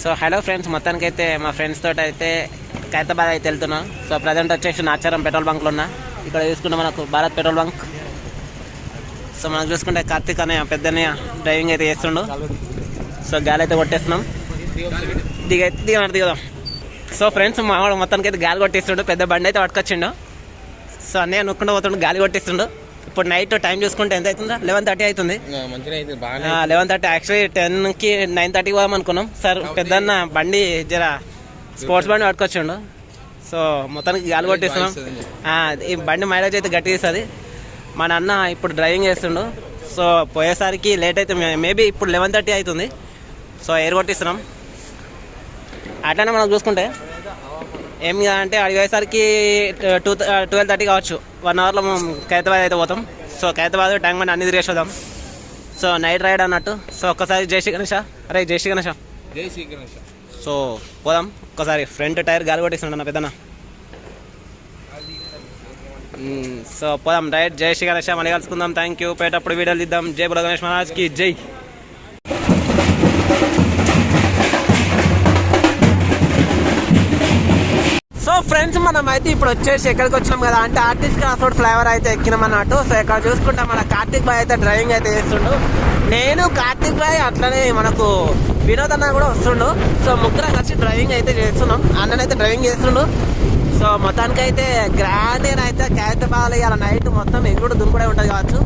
So hello friends, మొత్తానికైతే మా friends తోటి అయితే ఖైరతాబాద్ అయితే వెళ్తున్నాం. సో ప్రజెంట్ వచ్చేసి నాచారం పెట్రోల్ బంక్లో ఉన్నా. ఇక్కడ చూసుకుంటే మనకు భారత్ పెట్రోల్ బంక్. సో మనకు చూసుకుంటే కార్తీక్ అనే పెద్దన్నయ్య డ్రైవింగ్ అయితే చేస్తుండు. సో గాలి అయితే కొట్టేస్తున్నాం. దిగదాం. సో ఫ్రెండ్స్ మా వాడు మొత్తానికి అయితే గాలి కొట్టిస్తుండు. పెద్ద బండి అయితే పట్టుకొచ్చిండు. సో అన్నయ్య నొక్కుండా పోతుండు, గాలి కొట్టిస్తుండు. ఇప్పుడు నైట్ టైం చూసుకుంటే ఎంత అవుతుందా? 11:30 అవుతుంది. 11:30 యాక్చువల్లీ 10కి 9:30 పోదాం అనుకున్నాం. సార్ పెద్దన్న బండి జర స్పోర్ట్స్ బండి పట్టుకొచ్చిండు. సో మొత్తానికి గాలి కొట్టిస్తున్నాం. ఈ బండి మైలేజ్ అయితే గట్టి ఇస్తుంది. మా నాన్న ఇప్పుడు డ్రైవింగ్ చేస్తుండు. సో పోయేసరికి లేట్ అయితే మేబీ ఇప్పుడు 11:30 అవుతుంది. సో ఎయిర్ కొట్టిస్తున్నాం. అట్లానే మనం చూసుకుంటే ఏం అంటే అడిగేసరికి 12:30 కావచ్చు. 1 అవర్లో మనం ఖైరతాబాద్ అయితే పోతాం. సో ఖైరతాబాద్ ట్యాంక్ బండ్ అన్ని తిరిగేసి వద్దాం. సో నైట్ రైడ్ అన్నట్టు. సో ఒక్కసారి జై శ్రీ గణేష. అరే జై శ్రీ గణేష. సో పోదాం ఒక్కసారి. ఫ్రంట్ టైర్ గాలి కొట్టిస్తుండ నా పెద్దన. సో పోదాం రైట్. జై శ్రీ గణేష. మళ్ళీ కలుసుకుందాం. Thank you. పోయేటప్పుడు వీడియోలు ఇద్దాం. జై బుల గణేష్ మహారాజ్కి జై. సో ఫ్రెండ్స్, మనం అయితే ఇప్పుడు వచ్చేసి ఎక్కడికి వచ్చినాం కదా అంటే ఆర్టిస్ట్ క్రాస్ రోడ్ ఫ్లైఓవర్ అయితే ఎక్కినాం అన్నట్టు. సో ఇక్కడ చూసుకుంటే మన కార్తీక్ భాయ్ అయితే డ్రైవింగ్ అయితే చేస్తుండు. నేను కార్తీక్ భాయ్ అట్లనే మనకు వినోద్ అన్న కూడా వస్తుండు. సో ముగ్గురం కలిసి డ్రైవింగ్ అయితే చేస్తున్నాం. అన్ననైతే డ్రైవింగ్ చేస్తుండు. సో మొత్తానికి అయితే గ్రాండ్ అయితే ఖైరతాబాద్ ఇలా నైట్ మొత్తం ఎగుడు దుంకుడే ఉంటుంది కావచ్చు.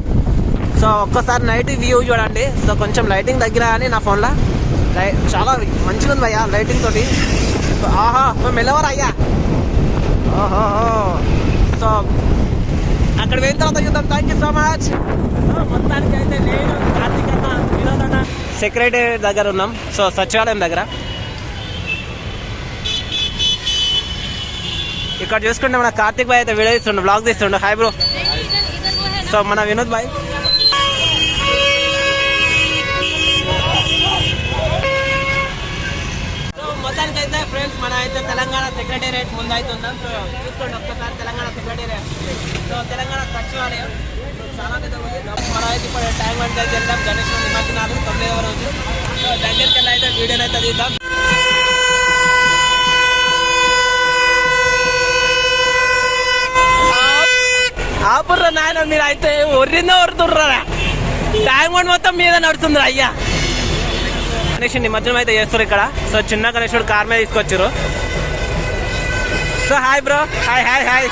సో ఒక్కసారి నైట్ వ్యూ చూడండి. సో కొంచెం లైటింగ్ తగ్గినా కానీ నా ఫోన్లో చాలా మంచిగా ఉంది అయ్యా లైటింగ్ తోటి. ఆహా మేము వెళ్ళవరు అయ్యా. ఓహో. సో అక్కడ వెళ్ళిన తర్వాత చూద్దాం. Thank you so much. మొత్తానికి అయితే నేను కార్తీక్ అన్న వినోద్ అన్న సెక్రటరీ దగ్గర ఉన్నాం. సో సచివాలయం దగ్గర. ఇక్కడ చూసుకుంటే మన కార్తీక్ భాయ్ అయితే వీడియో తీస్తుండు, బ్లాగ్ తీస్తుండు. Hi bro. సో మన వినోద్ భాయ్. మొత్తానికి అయితే ఫ్రెండ్స్ మన అయితే తెలంగాణ సెక్రటేరియట్ ముందు అయితే ఉందాం. సో చూసుకోండి ఒక్కసారి తెలంగాణ సెక్రటేరియట్. సో తెలంగాణ సచివాలయం చాలా పెద్ద ఉంది. మనం అయితే ఇప్పుడు టైం అంటే వెళ్దాం. గణేష్ నిమజ్జనాలు 9వ రోజు. సో దగ్గరికి వెళ్ళి అయితే వీడియోని అయితే తీద్దాం. ఆపుర్రా నాయన, మీరు అయితే ఒర్రిందో ఒరుతుర్రా. టైం మొత్తం మీద నడుతుందిరా అయ్యా. గణేష్ నిమజ్జనం అయితే చేస్తారు ఇక్కడ. సో చిన్న గణేశుడు కార్ మీద తీసుకొచ్చారు. So hi bro. Hi hi hi.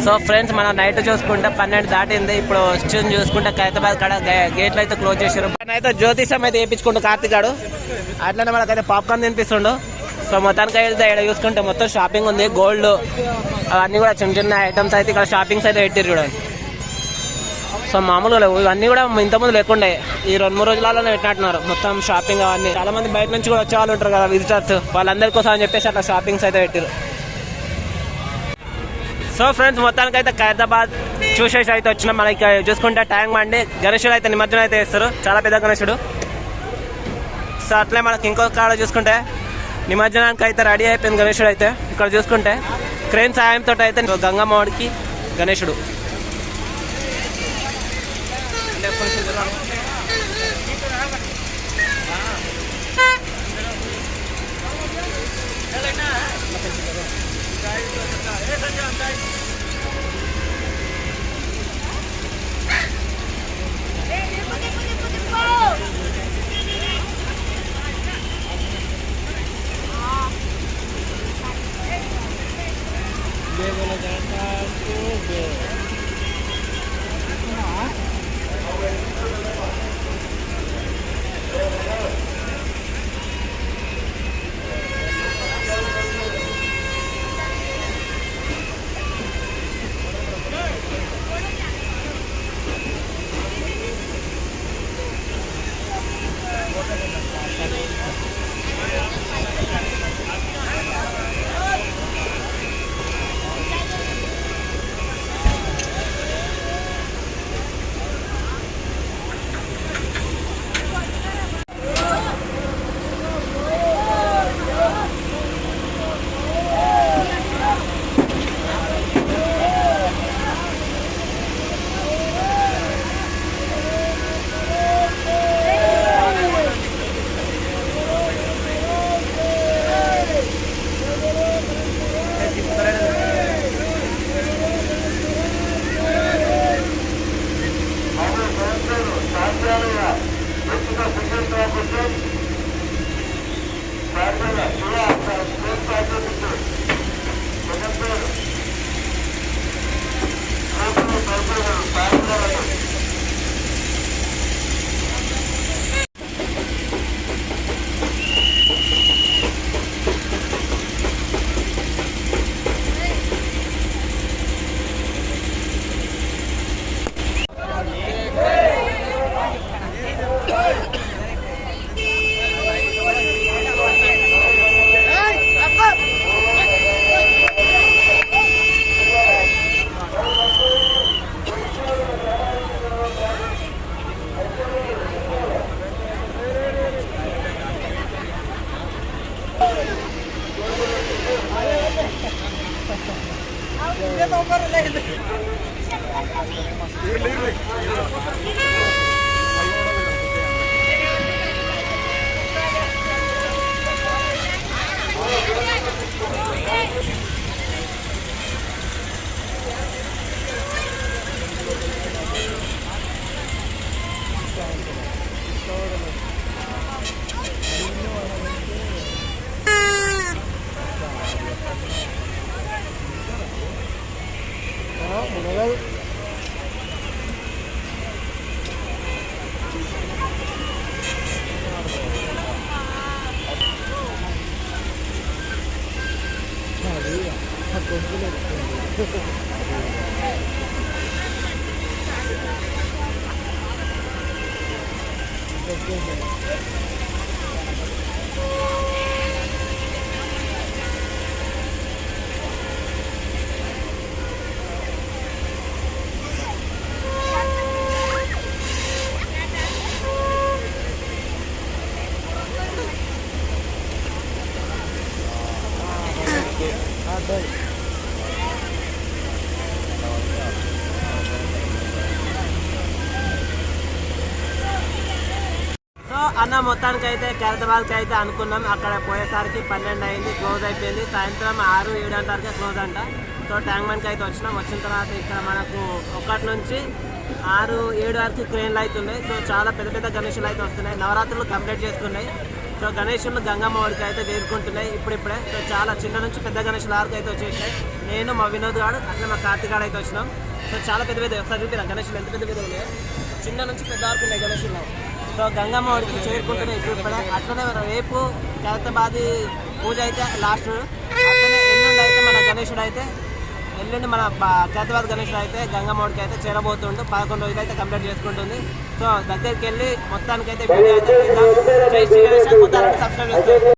So friends మనం నైట్ చూసుకుంటే 12 దాటింది. ఇప్పుడు వచ్చి చూసుకుంటే ఖైరతాబాద్ కాడ గేట్లు అయితే క్లోజ్ చేశారు. అయితే జ్యోతిషం అయితే వేయించుకుంటూ కార్తీక్ గాడు. అట్లనే మనకైతే పాప్కార్న్ తినిపిస్తుండు. సో మొత్తానికి అయితే ఇక్కడ చూసుకుంటే మొత్తం షాపింగ్ ఉంది. గోల్డ్ అవన్నీ కూడా చిన్న చిన్న ఐటమ్స్ అయితే ఇక్కడ షాపింగ్స్ అయితే పెట్టారు చూడండి. సో మామూలుగా లేవు ఇవన్నీ కూడా ఇంతకుముందు లేకుండే. ఈ 2-3 రోజులలోనే పెట్టినట్టున్నారు మొత్తం షాపింగ్ అవన్నీ. చాలా మంది బయట నుంచి కూడా వచ్చే వాళ్ళు ఉంటారు కదా విజిటర్స్, వాళ్ళందరి కోసం అని చెప్పేసి అట్లా షాపింగ్స్ అయితే పెట్టారు. సో ఫ్రెండ్స్ మొత్తానికి అయితే ఖైరతాబాద్ చూసేసి అయితే వచ్చినాం. మనకి చూసుకుంటే ట్యాంక్ బండి గణేశుడు అయితే నిమజ్జనం అయితే చేస్తారు. చాలా పెద్ద గణేశుడు. సో అట్లే మనకి ఇంకొక కాడ చూసుకుంటే నిమజ్జనానికి అయితే రెడీ అయిపోయింది గణేశుడు అయితే. ఇక్కడ చూసుకుంటే క్రేన్ సాయంతో అయితే గంగమ్మవాడికి గణేశుడు. అన్న మొత్తానికి అయితే ఖైరతాబాద్కి అయితే అనుకున్నాం. అక్కడ పోయేసరికి 12 అయింది, క్లోజ్ అయిపోయింది. సాయంత్రం 6-7 వరకే క్లోజ్ అంట. సో ట్యాంక్ బండ్కి అయితే వచ్చినాం. వచ్చిన తర్వాత ఇక్కడ మనకు 1 నుంచి 6-7 వరకు క్రేన్లు అయితే ఉన్నాయి. సో చాలా పెద్ద పెద్ద గణేషులు అయితే వస్తున్నాయి. నవరాత్రులు కంప్లీట్ చేస్తున్నాయి. సో గణేషులు గంగమ్మ వాడికి అయితే చేరుకుంటున్నాయి ఇప్పుడిప్పుడే. సో చాలా చిన్న నుంచి పెద్ద గణేషుల వరకు అయితే వచ్చేసినాయి. నేను మా వినోద్ గారు అట్లా మా కార్తీక్ గారు అయితే వచ్చినాం. సో చాలా పెద్ద పెద్ద ఒకసారి చూపిరా గణేషులు ఎంత పెద్ద పెద్ద ఉన్నాయి. చిన్న నుంచి పెద్ద వరకు ఉన్నాయి గణేషులు. సో గంగమ్మ వాడికి చేరుకుంటున్నాయి ఇప్పుడిప్పుడే. అట్లనే రేపు ఖైరతాబాద్ పూజ అయితే లాస్ట్. అట్లనే ఎల్లుండి అయితే మన గణేషుడు అయితే ఎల్లుండి మన ఖైరతాబాద్ గణేషుడు అయితే గంగమ్మ వాడికి అయితే చేరబోతుండు. 11 రోజులు అయితే కంప్లీట్ చేసుకుంటుంది. సో దగ్గరికి వెళ్ళి మొత్తానికి అయితే వీడియో అయితే జై శ్రీ గణేష్. కొత్త సబ్స్క్రైబ్ చేసుకోండి.